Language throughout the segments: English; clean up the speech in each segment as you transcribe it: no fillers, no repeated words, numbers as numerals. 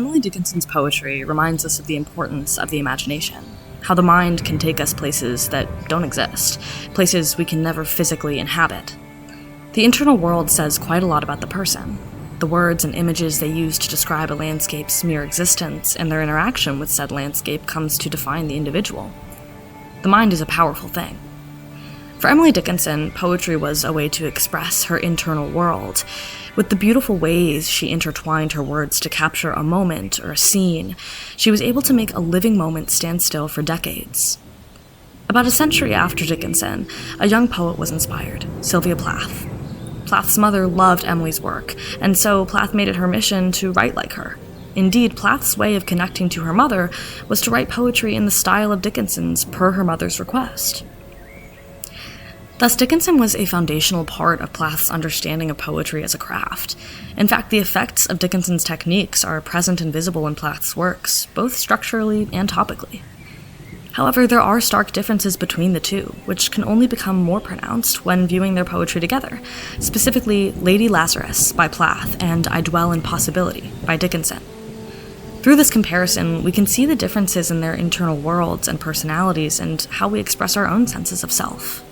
Emily Dickinson's poetry reminds us of the importance of the imagination, how the mind can take us places that don't exist, places we can never physically inhabit. The internal world says quite a lot about the person. The words and images they use to describe a landscape's mere existence and their interaction with said landscape comes to define the individual. The mind is a powerful thing. For Emily Dickinson, poetry was a way to express her internal world. With the beautiful ways she intertwined her words to capture a moment or a scene, she was able to make a living moment stand still for decades. About a century after Dickinson, a young poet was inspired, Sylvia Plath. Plath's mother loved Emily's work, and so Plath made it her mission to write like her. Indeed, Plath's way of connecting to her mother was to write poetry in the style of Dickinson's per her mother's request. Thus, Dickinson was a foundational part of Plath's understanding of poetry as a craft. In fact, the effects of Dickinson's techniques are present and visible in Plath's works, both structurally and topically. However, there are stark differences between the two, which can only become more pronounced when viewing their poetry together, specifically Lady Lazarus by Plath and I Dwell in Possibility by Dickinson. Through this comparison, we can see the differences in their internal worlds and personalities and how we express our own senses of self.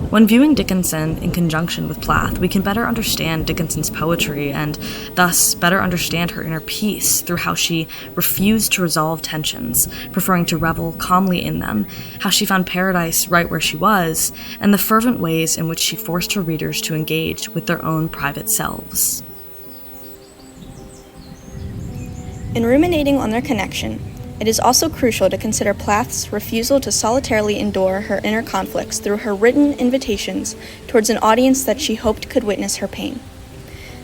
When viewing Dickinson in conjunction with Plath, we can better understand Dickinson's poetry and thus better understand her inner peace through how she refused to resolve tensions, preferring to revel calmly in them, how she found paradise right where she was, and the fervent ways in which she forced her readers to engage with their own private selves. In ruminating on their connection, it is also crucial to consider Plath's refusal to solitarily endure her inner conflicts through her written invitations towards an audience that she hoped could witness her pain.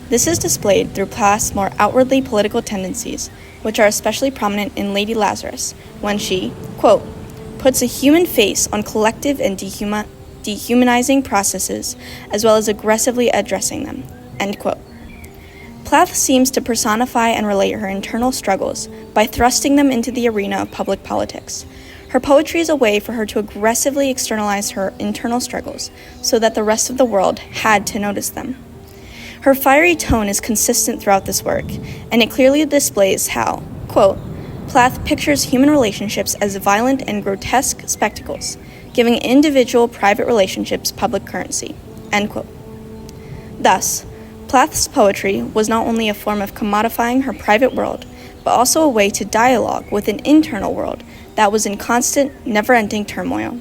This is displayed through Plath's more outwardly political tendencies, which are especially prominent in Lady Lazarus, when she, quote, puts a human face on collective and dehumanizing processes, as well as aggressively addressing them, end quote. Plath seems to personify and relate her internal struggles by thrusting them into the arena of public politics. Her poetry is a way for her to aggressively externalize her internal struggles so that the rest of the world had to notice them. Her fiery tone is consistent throughout this work, and it clearly displays how, quote, Plath pictures human relationships as violent and grotesque spectacles, giving individual private relationships public currency, end quote. Thus, Plath's poetry was not only a form of commodifying her private world, but also a way to dialogue with an internal world that was in constant, never-ending turmoil.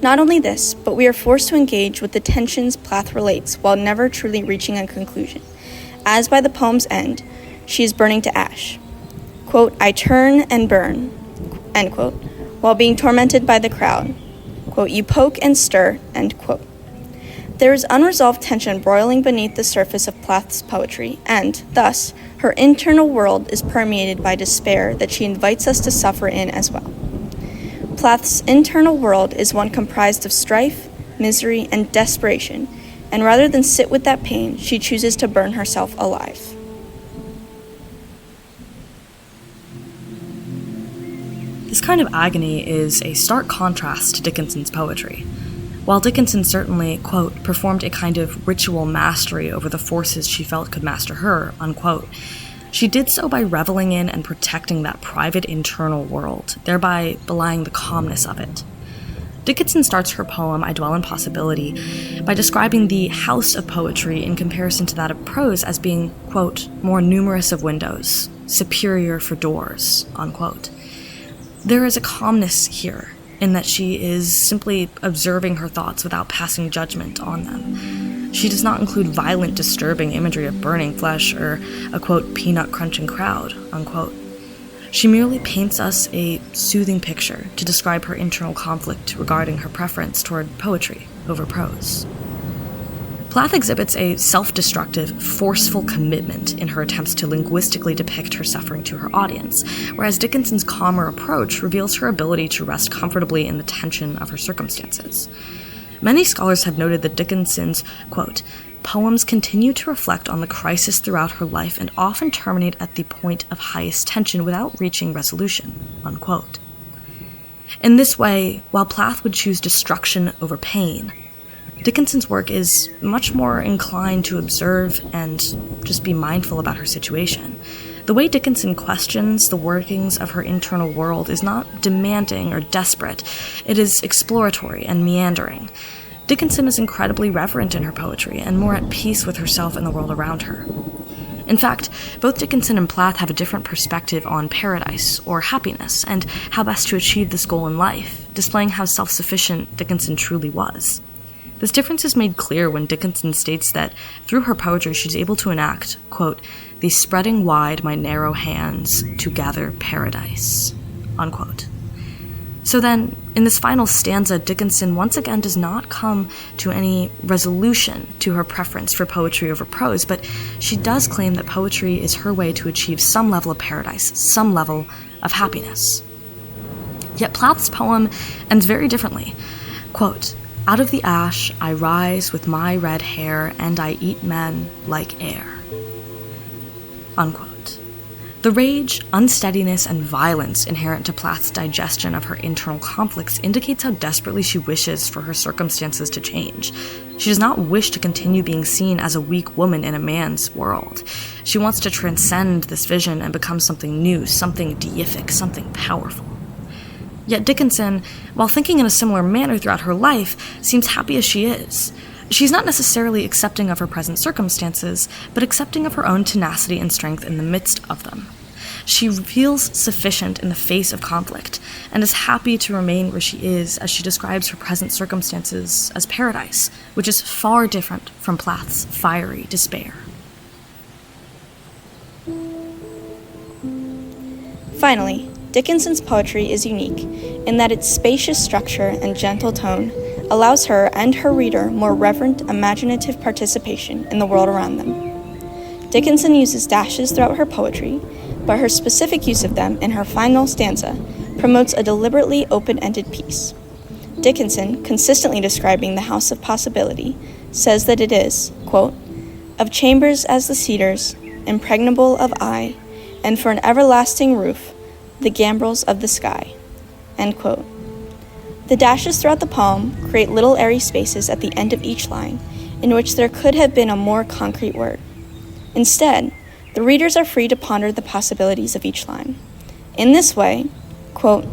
Not only this, but we are forced to engage with the tensions Plath relates while never truly reaching a conclusion, as by the poem's end, she is burning to ash. Quote, I turn and burn, end quote, while being tormented by the crowd. Quote, you poke and stir, end quote. There is unresolved tension broiling beneath the surface of Plath's poetry, and, thus, her internal world is permeated by despair that she invites us to suffer in as well. Plath's internal world is one comprised of strife, misery, and desperation, and rather than sit with that pain, she chooses to burn herself alive. This kind of agony is a stark contrast to Dickinson's poetry. While Dickinson certainly, quote, performed a kind of ritual mastery over the forces she felt could master her, unquote, she did so by reveling in and protecting that private internal world, thereby belying the calmness of it. Dickinson starts her poem, I Dwell in Possibility, by describing the house of poetry in comparison to that of prose as being, quote, more numerous of windows, superior for doors, unquote. There is a calmness here, in that she is simply observing her thoughts without passing judgment on them. She does not include violent, disturbing imagery of burning flesh or a, quote, peanut-crunching crowd, unquote. She merely paints us a soothing picture to describe her internal conflict regarding her preference toward poetry over prose. Plath exhibits a self-destructive, forceful commitment in her attempts to linguistically depict her suffering to her audience, whereas Dickinson's calmer approach reveals her ability to rest comfortably in the tension of her circumstances. Many scholars have noted that Dickinson's, quote, poems continue to reflect on the crisis throughout her life and often terminate at the point of highest tension without reaching resolution, unquote. In this way, while Plath would choose destruction over pain, Dickinson's work is much more inclined to observe and just be mindful about her situation, The way Dickinson questions the workings of her internal world is not demanding or desperate. It is exploratory and meandering. Dickinson is incredibly reverent in her poetry and more at peace with herself and the world around her. In fact, both Dickinson and Plath have a different perspective on paradise, or happiness, and how best to achieve this goal in life, displaying how self-sufficient Dickinson truly was. This difference is made clear when Dickinson states that through her poetry she's able to enact, quote, "the spreading wide my narrow hands to gather paradise," unquote. So then, in this final stanza, Dickinson once again does not come to any resolution to her preference for poetry over prose, but she does claim that poetry is her way to achieve some level of paradise, some level of happiness. Yet Plath's poem ends very differently. Quote, "Out of the ash I rise with my red hair, and I eat men like air," unquote. The rage, unsteadiness, and violence inherent to Plath's digestion of her internal conflicts indicates how desperately she wishes for her circumstances to change. She does not wish to continue being seen as a weak woman in a man's world. She wants to transcend this vision and become something new, something deific, something powerful. Yet Dickinson, while thinking in a similar manner throughout her life, seems happy as she is. She's not necessarily accepting of her present circumstances, but accepting of her own tenacity and strength in the midst of them. She feels sufficient in the face of conflict, and is happy to remain where she is as she describes her present circumstances as paradise, which is far different from Plath's fiery despair. Finally, Dickinson's poetry is unique in that its spacious structure and gentle tone allows her and her reader more reverent, imaginative participation in the world around them. Dickinson uses dashes throughout her poetry, but her specific use of them in her final stanza promotes a deliberately open-ended piece. Dickinson, consistently describing the house of possibility, says that it is, quote, "of chambers as the cedars, impregnable of eye, and for an everlasting roof, the gambrels of the sky," end quote. The dashes throughout the poem create little airy spaces at the end of each line in which there could have been a more concrete word. Instead, the readers are free to ponder the possibilities of each line. In this way, quote,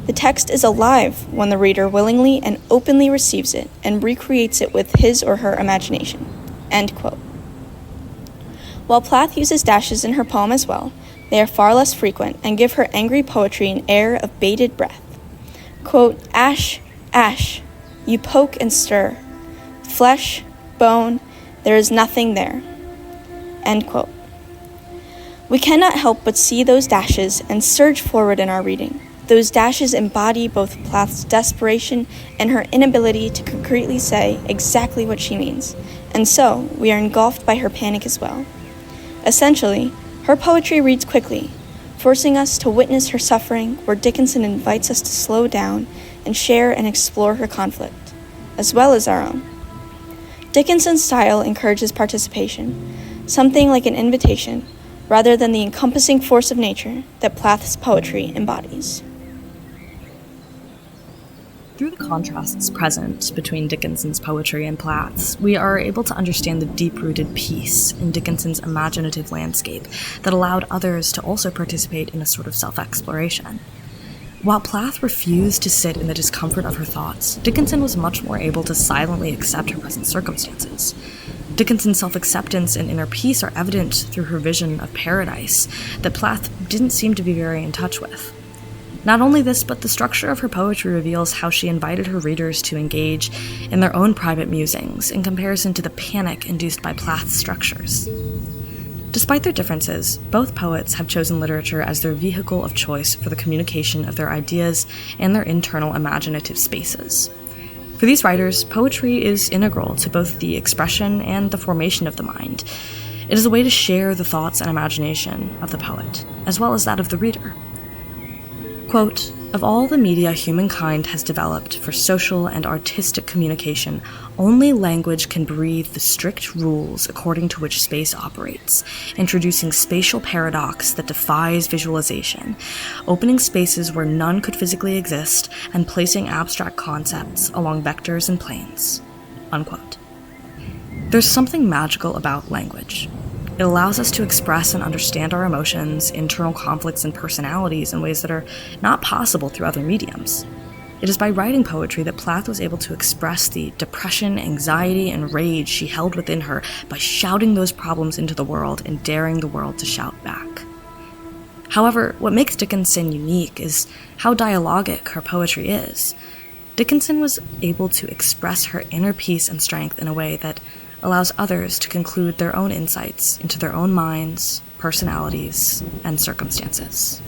"the text is alive when the reader willingly and openly receives it and recreates it with his or her imagination," end quote. While Plath uses dashes in her poem as well, they are far less frequent and give her angry poetry an air of bated breath. Quote, "Ash, ash, you poke and stir. Flesh, bone, there is nothing there," end quote. We cannot help but see those dashes and surge forward in our reading. Those dashes embody both Plath's desperation and her inability to concretely say exactly what she means, and so we are engulfed by her panic as well. Essentially, her poetry reads quickly, forcing us to witness her suffering where Dickinson invites us to slow down and share and explore her conflict, as well as our own. Dickinson's style encourages participation, something like an invitation, rather than the encompassing force of nature that Plath's poetry embodies. Through the contrasts present between Dickinson's poetry and Plath's, we are able to understand the deep-rooted peace in Dickinson's imaginative landscape that allowed others to also participate in a sort of self-exploration. While Plath refused to sit in the discomfort of her thoughts, Dickinson was much more able to silently accept her present circumstances. Dickinson's self-acceptance and inner peace are evident through her vision of paradise that Plath didn't seem to be very in touch with. Not only this, but the structure of her poetry reveals how she invited her readers to engage in their own private musings in comparison to the panic induced by Plath's structures. Despite their differences, both poets have chosen literature as their vehicle of choice for the communication of their ideas and their internal imaginative spaces. For these writers, poetry is integral to both the expression and the formation of the mind. It is a way to share the thoughts and imagination of the poet, as well as that of the reader. Quote, "Of all the media humankind has developed for social and artistic communication, only language can breathe the strict rules according to which space operates, introducing spatial paradox that defies visualization, opening spaces where none could physically exist, and placing abstract concepts along vectors and planes." Unquote. There's something magical about language. It allows us to express and understand our emotions, internal conflicts, and personalities in ways that are not possible through other mediums. It is by writing poetry that Plath was able to express the depression, anxiety, and rage she held within her by shouting those problems into the world and daring the world to shout back. However, what makes Dickinson unique is how dialogic her poetry is. Dickinson was able to express her inner peace and strength in a way that allows others to conclude their own insights into their own minds, personalities, and circumstances.